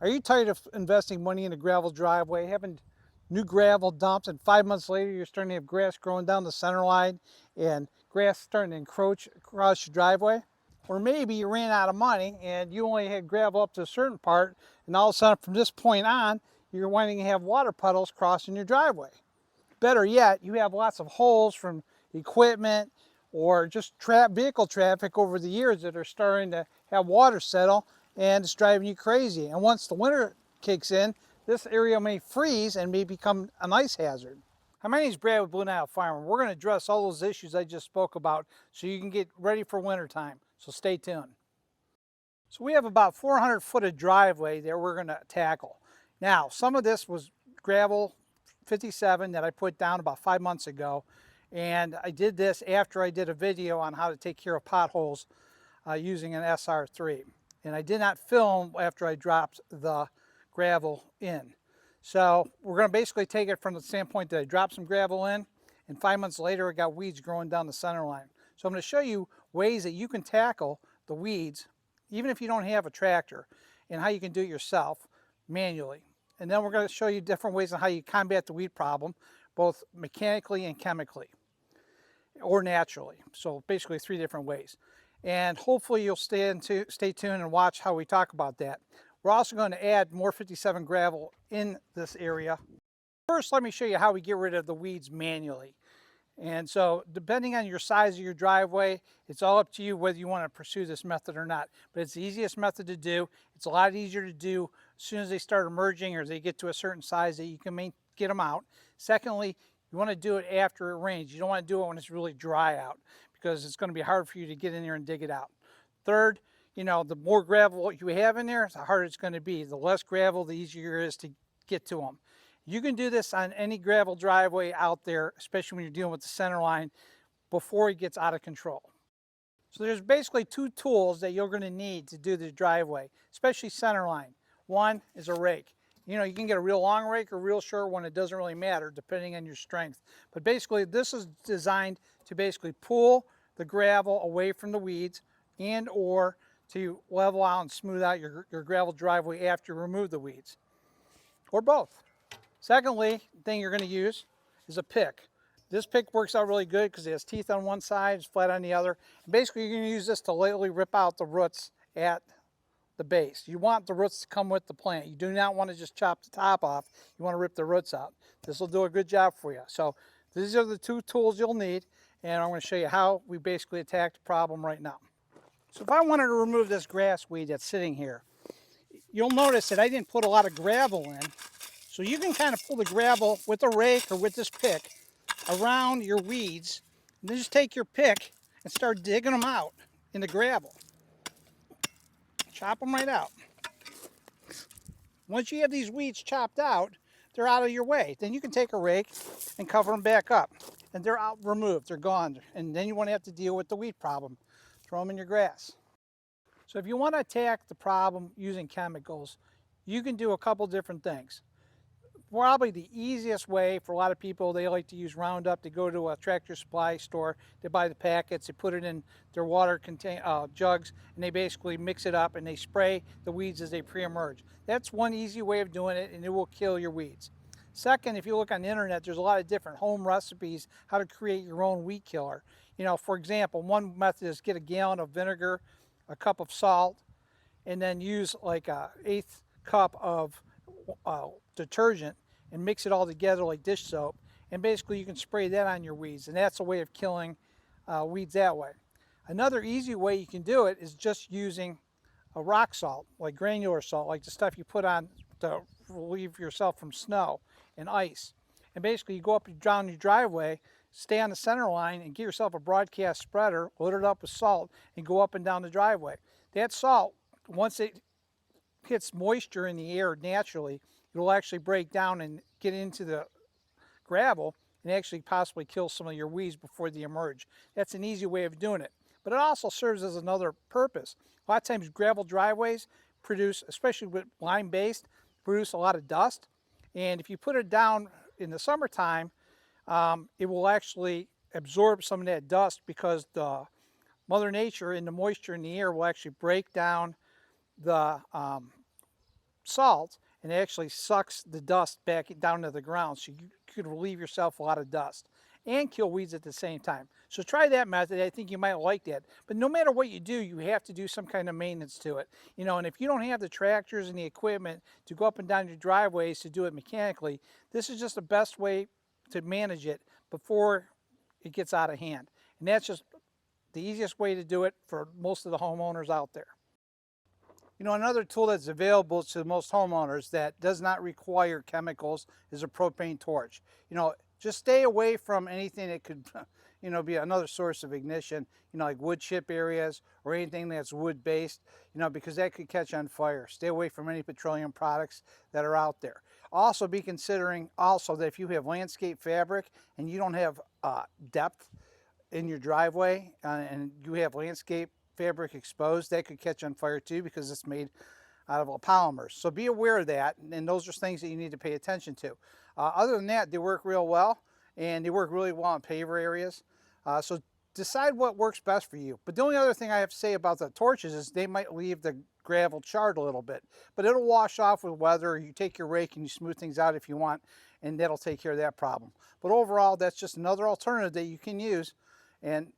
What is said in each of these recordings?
Are you tired of investing money in a gravel driveway, having new gravel dumps, and 5 months later you're starting to have grass growing down the center line and grass starting to encroach across your driveway? Or maybe you ran out of money and you only had gravel up to a certain part, and all of a sudden from this point on, you're wanting to have water puddles crossing your driveway. Better yet, you have lots of holes from equipment or just vehicle traffic over the years that are starting to have water settle, and it's driving you crazy. And once the winter kicks in, this area may freeze and may become an ice hazard. Hi, my name is Brad with Blue Nile Farmer. We're going to address all those issues I just spoke about so you can get ready for winter time. So stay tuned. So we have about 400 foot of driveway that we're going to tackle. Now, some of this was gravel 57 that I put down about 5 months ago. And I did this after I did a video on how to take care of potholes using an SR3. And I did not film after I dropped the gravel in. So we're going to basically take it from the standpoint that I dropped some gravel in, and 5 months later it got weeds growing down the center line. So I'm going to show you ways that you can tackle the weeds even if you don't have a tractor, and how you can do it yourself manually. And then we're going to show you different ways on how you combat the weed problem, both mechanically and chemically, or naturally. So basically 3 different ways. And hopefully you'll stay tuned and watch how we talk about that. We're also going to add more 57 gravel in this area. First, let me show you how we get rid of the weeds manually. And so depending on your size of your driveway, it's all up to you whether you want to pursue this method or not. But it's the easiest method to do. It's a lot easier to do as soon as they start emerging or they get to a certain size that you can get them out. Secondly, you want to do it after it rains. You don't want to do it when it's really dry out, because it's going to be hard for you to get in there and dig it out. Third, the more gravel you have in there, the harder it's going to be. The less gravel, the easier it is to get to them. You can do this on any gravel driveway out there, especially when you're dealing with the center line, before it gets out of control. So there's basically 2 tools that you're going to need to do the driveway, especially center line. One is a rake. You can get a real long rake or a real short one. It doesn't really matter depending on your strength. But basically this is designed to basically pull the gravel away from the weeds and or to level out and smooth out your gravel driveway after you remove the weeds, or both. Secondly, the thing you're going to use is a pick. This pick works out really good because it has teeth on one side, it's flat on the other. And basically, you're going to use this to lightly rip out the roots at the base. You want the roots to come with the plant. You do not want to just chop the top off. You want to rip the roots out. This will do a good job for you. So these are the 2 tools you'll need, and I'm going to show you how we basically attack the problem right now. So if I wanted to remove this grass weed that's sitting here, you'll notice that I didn't put a lot of gravel in. So you can kind of pull the gravel with a rake or with this pick around your weeds, and then just take your pick and start digging them out in the gravel. Chop them right out. Once you have these weeds chopped out, they're out of your way. Then you can take a rake and cover them back up, and they're out, removed, they're gone. And then you won't have to deal with the weed problem. Throw them in your grass. So if you want to attack the problem using chemicals, you can do a couple different things. Probably the easiest way for a lot of people, they like to use Roundup. They go to a tractor supply store, they buy the packets, they put it in their water jugs, and they basically mix it up and they spray the weeds as they pre-emerge. That's one easy way of doing it, and it will kill your weeds. Second, if you look on the internet, there's a lot of different home recipes how to create your own weed killer. For example, one method is get a gallon of vinegar, a cup of salt, and then use like an 1/8 cup of detergent and mix it all together like dish soap, and basically you can spray that on your weeds, and that's a way of killing weeds that way. Another easy way you can do it is just using a rock salt, like granular salt, like the stuff you put on to relieve yourself from snow and ice. And basically you go up and down your driveway, stay on the center line, and get yourself a broadcast spreader, load it up with salt, and go up and down the driveway. That salt, once it hits moisture in the air naturally, it will actually break down and get into the gravel and actually possibly kill some of your weeds before they emerge. That's an easy way of doing it. But it also serves as another purpose. A lot of times gravel driveways produce, especially with lime-based, produce a lot of dust. And if you put it down in the summertime, it will actually absorb some of that dust, because the Mother Nature and the moisture in the air will actually break down the salt, and it actually sucks the dust back down to the ground, so you could relieve yourself a lot of dust and kill weeds at the same time. So try that method. I think you might like that. But no matter what you do, you have to do some kind of maintenance to it. You know, and if you don't have the tractors and the equipment to go up and down your driveways to do it mechanically, this is just the best way to manage it before it gets out of hand. And that's just the easiest way to do it for most of the homeowners out there. You know, another tool that's available to most homeowners that does not require chemicals is a propane torch. You know, just stay away from anything that could, you know, be another source of ignition, you know, like wood chip areas or anything that's wood based, you know, because that could catch on fire. Stay away from any petroleum products that are out there. Also be considering also that if you have landscape fabric and you don't have depth in your driveway and you have landscape fabric exposed, that could catch on fire too because it's made out of polymers. So be aware of that, and those are things that you need to pay attention to. Other than that, they work real well, and they work really well in paver areas. So decide what works best for you. But the only other thing I have to say about the torches is they might leave the gravel charred a little bit, but it'll wash off with weather. You take your rake and you smooth things out if you want, and that'll take care of that problem. But overall, that's just another alternative that you can use, and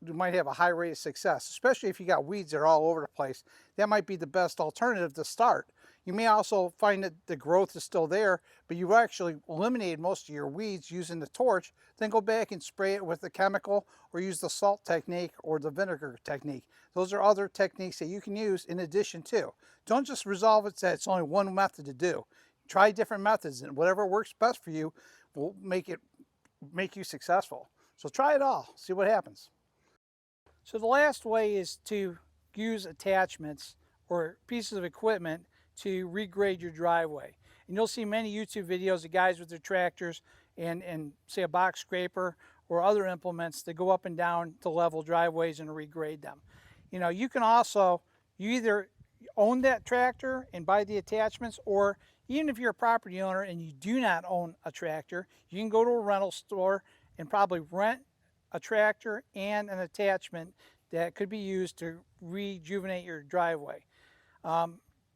you might have a high rate of success, especially if you got weeds that are all over the place. That might be the best alternative to start. You may also find that the growth is still there, but you've actually eliminated most of your weeds using the torch. Then go back and spray it with the chemical or use the salt technique or the vinegar technique. Those are other techniques that you can use in addition to. Don't just resolve it that it's only one method to do. Try different methods, and whatever works best for you will make you successful. So try it all, see what happens. So the last way is to use attachments or pieces of equipment to regrade your driveway. And you'll see many YouTube videos of guys with their tractors and say a box scraper or other implements that go up and down to level driveways and regrade them. You know, you can also, you either own that tractor and buy the attachments, or even if you're a property owner and you do not own a tractor, you can go to a rental store and probably rent a tractor and an attachment that could be used to rejuvenate your driveway.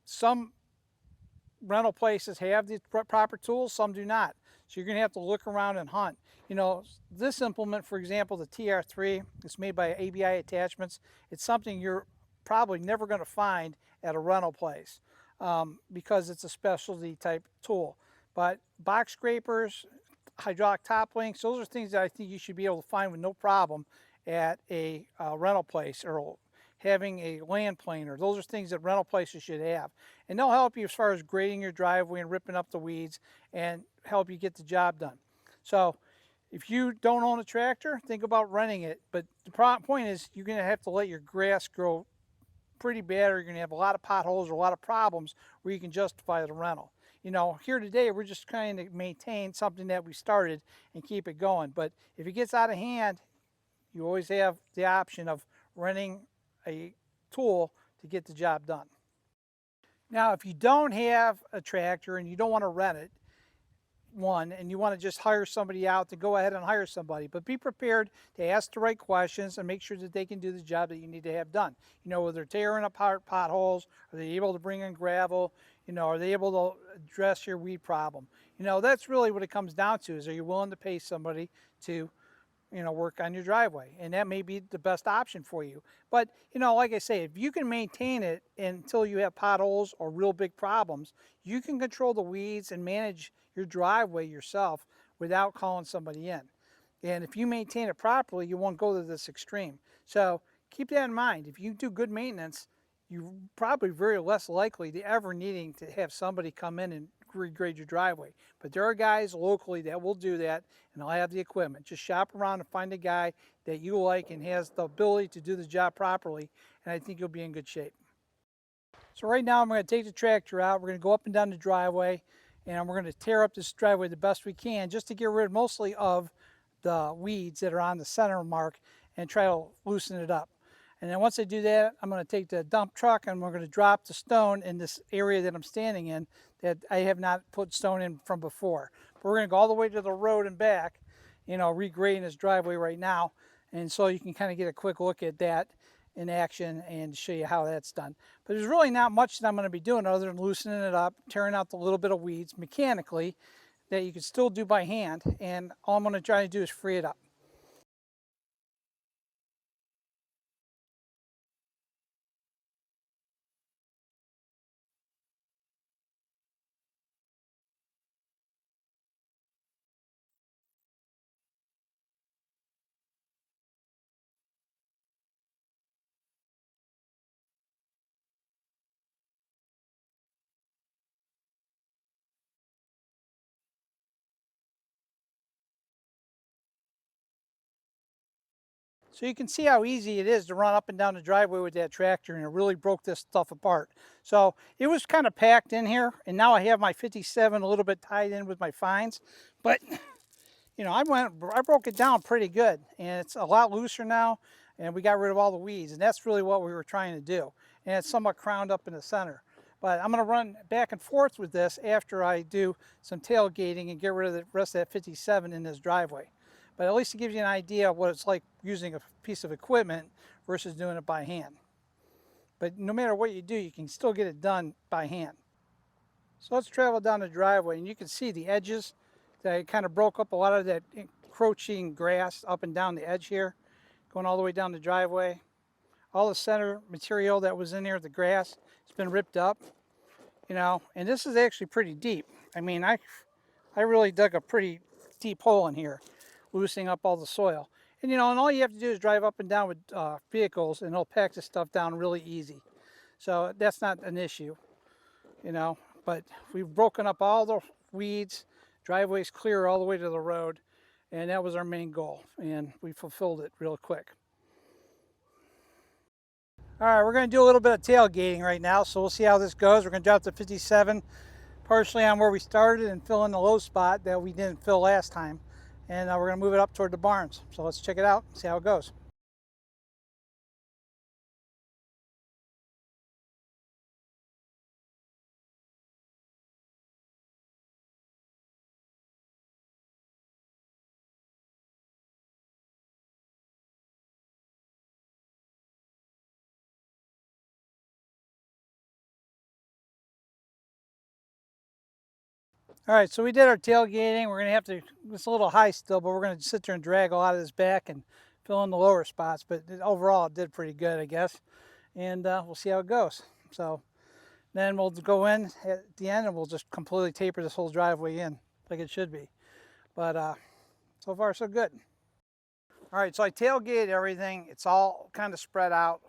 Some rental places have the proper tools, some do not. So you're gonna have to look around and hunt. You know, this implement, for example, the TR3, it's made by ABI Attachments. It's something you're probably never gonna find at a rental place because it's a specialty type tool. But box scrapers, hydraulic top links, those are things that I think you should be able to find with no problem at a rental place, or having a land planer. Those are things that rental places should have. And they'll help you as far as grading your driveway and ripping up the weeds and help you get the job done. So if you don't own a tractor, think about renting it. But the point is, you're gonna have to let your grass grow pretty bad, or you're gonna have a lot of potholes or a lot of problems where you can justify the rental. You know, here today, we're just trying to maintain something that we started and keep it going. But if it gets out of hand, you always have the option of renting a tool to get the job done. Now, if you don't have a tractor and you don't want to rent it, and you want to just hire somebody out, to go ahead and hire somebody. But be prepared to ask the right questions and make sure that they can do the job that you need to have done. You know, whether they're tearing apart potholes, are they able to bring in gravel, you know, are they able to address your weed problem? You know, that's really what it comes down to, is are you willing to pay somebody to, you know, work on your driveway? And that may be the best option for you. But, you know, like I say, if you can maintain it until you have potholes or real big problems, you can control the weeds and manage your driveway yourself without calling somebody in. And if you maintain it properly, you won't go to this extreme. So keep that in mind. If you do good maintenance, you're probably very less likely to ever needing to have somebody come in and regrade your driveway. But there are guys locally that will do that, and they'll have the equipment. Just shop around and find a guy that you like and has the ability to do the job properly, and I think you'll be in good shape. So right now I'm going to take the tractor out. We're going to go up and down the driveway, and we're going to tear up this driveway the best we can, just to get rid mostly of the weeds that are on the center mark and try to loosen it up. And then once I do that, I'm going to take the dump truck and we're going to drop the stone in this area that I'm standing in that I have not put stone in from before. But we're going to go all the way to the road and back, you know, regrading this driveway right now. And so you can kind of get a quick look at that. in action and show you how that's done. But there's really not much that I'm going to be doing other than loosening it up, tearing out the little bit of weeds mechanically that you can still do by hand, and all I'm going to try to do is free it up. So you can see how easy it is to run up and down the driveway with that tractor, and it really broke this stuff apart. So it was kind of packed in here, and now I have my 57 a little bit tied in with my fines. But you know, I broke it down pretty good, and it's a lot looser now, and we got rid of all the weeds, and that's really what we were trying to do. And it's somewhat crowned up in the center. But I'm going to run back and forth with this after I do some tailgating and get rid of the rest of that 57 in this driveway. But at least it gives you an idea of what it's like using a piece of equipment versus doing it by hand. But no matter what you do, you can still get it done by hand. So let's travel down the driveway, and you can see the edges that I kind of broke up a lot of that encroaching grass up and down the edge here, going all the way down the driveway. All the center material that was in there, the grass, it's been ripped up, you know, and this is actually pretty deep. I mean, I really dug a pretty deep hole in here, loosening up all the soil. And you know, and all you have to do is drive up and down with vehicles, and it'll pack this stuff down really easy. So that's not an issue, you know. But we've broken up all the weeds, driveways clear all the way to the road, and that was our main goal, and we fulfilled it real quick. All right, we're going to do a little bit of tailgating right now, so we'll see how this goes. We're going to drop to 57 partially on where we started and fill in the low spot that we didn't fill last time, and we're going to move it up toward the barns. So let's check it out, see how it goes. All right, so we did our tailgating. We're going to have to, it's a little high still, but we're going to sit there and drag a lot of this back and fill in the lower spots. But overall, it did pretty good, I guess. And we'll see how it goes. So then we'll go in at the end and we'll just completely taper this whole driveway in like it should be. But so far, so good. All right, so I tailgated everything. It's all kind of spread out,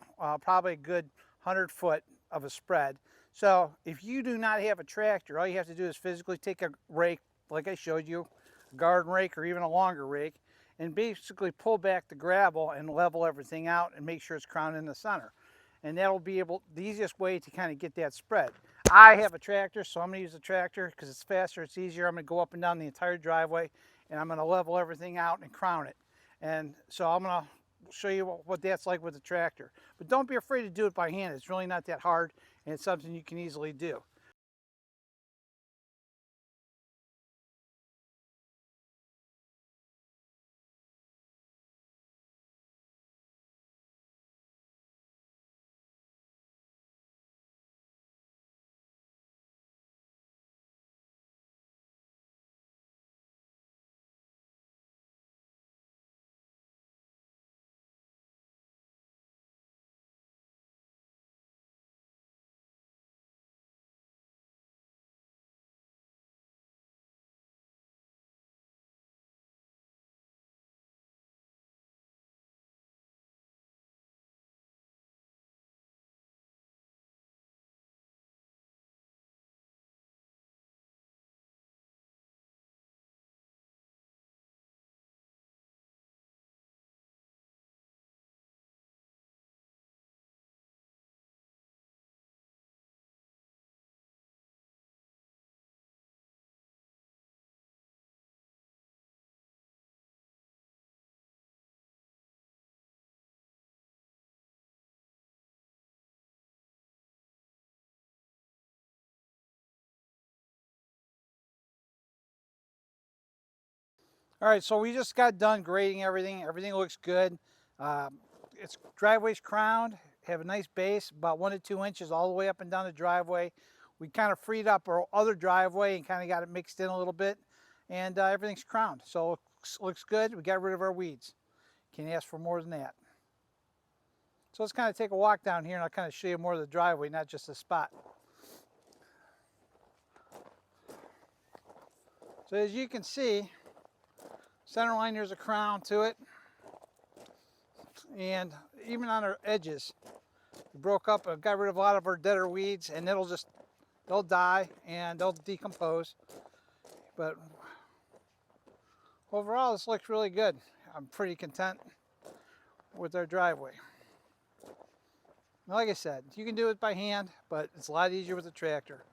probably a good 100 foot of a spread. So if you do not have a tractor, all you have to do is physically take a rake, like I showed you, a garden rake or even a longer rake, and basically pull back the gravel and level everything out and make sure it's crowned in the center. And that'll be the easiest way to kind of get that spread. I have a tractor, so I'm gonna use a tractor because it's faster, it's easier. I'm gonna go up and down the entire driveway, and I'm gonna level everything out and crown it. And so I'm gonna show you what that's like with the tractor. But don't be afraid to do it by hand. It's really not that hard, and it's something you can easily do. All right, so we just got done grading everything. Everything looks good. Uh, its driveway's crowned, have a nice base, about 1 to 2 inches all the way up and down the driveway. We kind of freed up our other driveway and kind of got it mixed in a little bit, and everything's crowned. So it looks good. We got rid of our weeds. Can't ask for more than that. So let's kind of take a walk down here and I'll kind of show you more of the driveway, not just the spot. So as you can see, center line, there's a crown to it. And even on our edges, we broke up and got rid of a lot of our deader weeds, and they'll die and they'll decompose. But overall, this looks really good. I'm pretty content with our driveway. Like I said, you can do it by hand, but it's a lot easier with a tractor.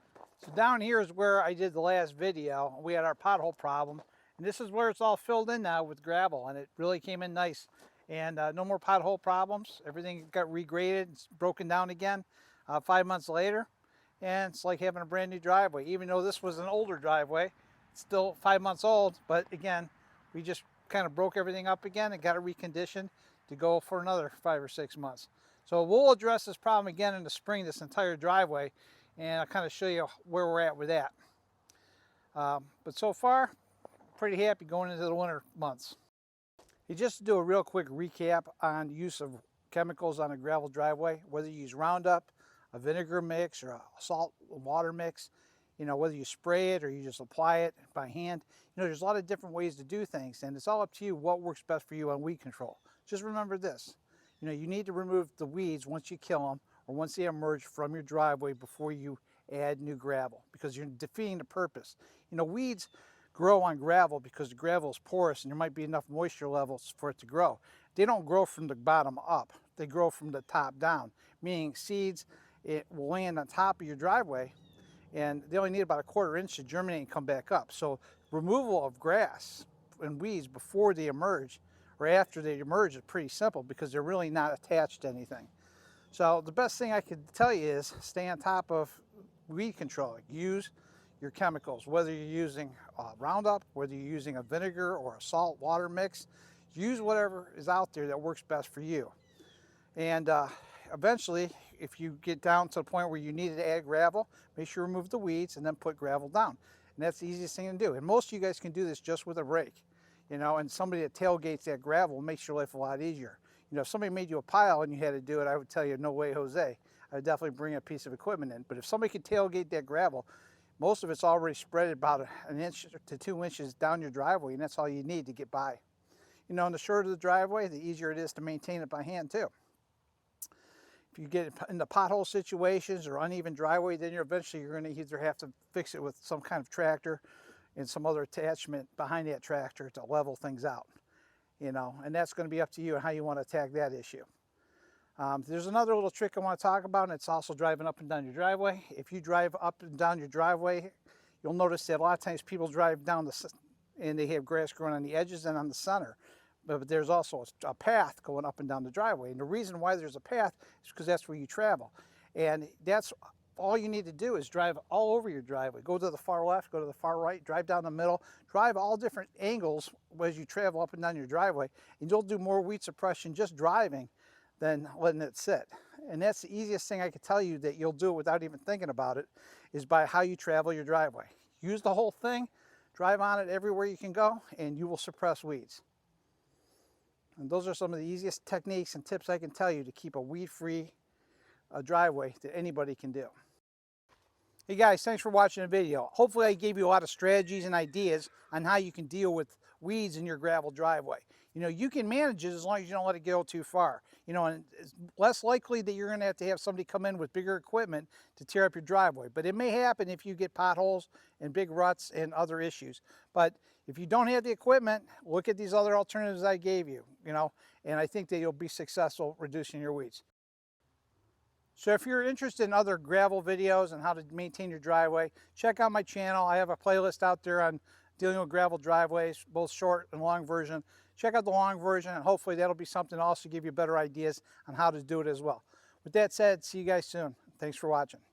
So down here is where I did the last video. We had our pothole problem, and this is where it's all filled in now with gravel, and it really came in nice. And no more pothole problems. Everything got regraded, it's broken down again 5 months later, and it's like having a brand new driveway. Even though this was an older driveway, it's still 5 months old, but again, we just kind of broke everything up again and got it reconditioned to go for another 5 or 6 months. So we'll address this problem again in the spring, this entire driveway, and I'll kind of show you where we're at with that. But so far, pretty happy going into the winter months. Just to do a real quick recap on use of chemicals on a gravel driveway, whether you use Roundup, a vinegar mix, or a salt and water mix, whether you spray it or you just apply it by hand, there's a lot of different ways to do things, and it's all up to you what works best for you on weed control. Just remember this, you need to remove the weeds once you kill them or once they emerge from your driveway before you add new gravel, because you're defeating the purpose. Weeds grow on gravel because the gravel is porous and there might be enough moisture levels for it to grow. They don't grow from the bottom up, they grow from the top down, meaning seeds, it will land on top of your driveway and they only need about 1/4 inch to germinate and come back up. So removal of grass and weeds before they emerge or after they emerge is pretty simple because they're really not attached to anything. So the best thing I could tell you is stay on top of weed control. Use your chemicals, whether you're using Roundup, whether you're using a vinegar or a salt water mix. Use whatever is out there that works best for you. And eventually, if you get down to the point where you need to add gravel, make sure you remove the weeds and then put gravel down. And that's the easiest thing to do. And most of you guys can do this just with a rake, and somebody that tailgates that gravel makes your life a lot easier. If somebody made you a pile and you had to do it, I would tell you, no way, Jose. I would definitely bring a piece of equipment in. But if somebody could tailgate that gravel, most of it's already spread about 1 inch to 2 inches down your driveway, and that's all you need to get by. And the shorter the driveway, the easier it is to maintain it by hand too. If you get into pothole situations or uneven driveway, then eventually you're going to either have to fix it with some kind of tractor and some other attachment behind that tractor to level things out. And that's going to be up to you and how you want to attack that issue. There's another little trick I want to talk about, and it's also driving up and down your driveway. If you drive up and down your driveway, you'll notice that a lot of times people drive down and they have grass growing on the edges and on the center. But there's also a path going up and down the driveway. And the reason why there's a path is because that's where you travel. And that's all you need to do is drive all over your driveway. Go to the far left, go to the far right, drive down the middle, drive all different angles as you travel up and down your driveway. And you'll do more weed suppression just driving than letting it sit. And that's the easiest thing I could tell you that you'll do without even thinking about it, is by how you travel your driveway. Use the whole thing, drive on it everywhere you can go, and you will suppress weeds. And those are some of the easiest techniques and tips I can tell you to keep a weed-free driveway that anybody can do. Hey guys, thanks for watching the video. Hopefully I gave you a lot of strategies and ideas on how you can deal with weeds in your gravel driveway. You can manage it as long as you don't let it go too far. And it's less likely that you're going to have somebody come in with bigger equipment to tear up your driveway. But it may happen if you get potholes and big ruts and other issues. But if you don't have the equipment, look at these other alternatives I gave you, and I think that you'll be successful reducing your weeds. So if you're interested in other gravel videos and how to maintain your driveway, check out my channel. I have a playlist out there on dealing with gravel driveways, both short and long version. Check out the long version, and hopefully that'll be something to also give you better ideas on how to do it as well. With that said, see you guys soon. Thanks for watching.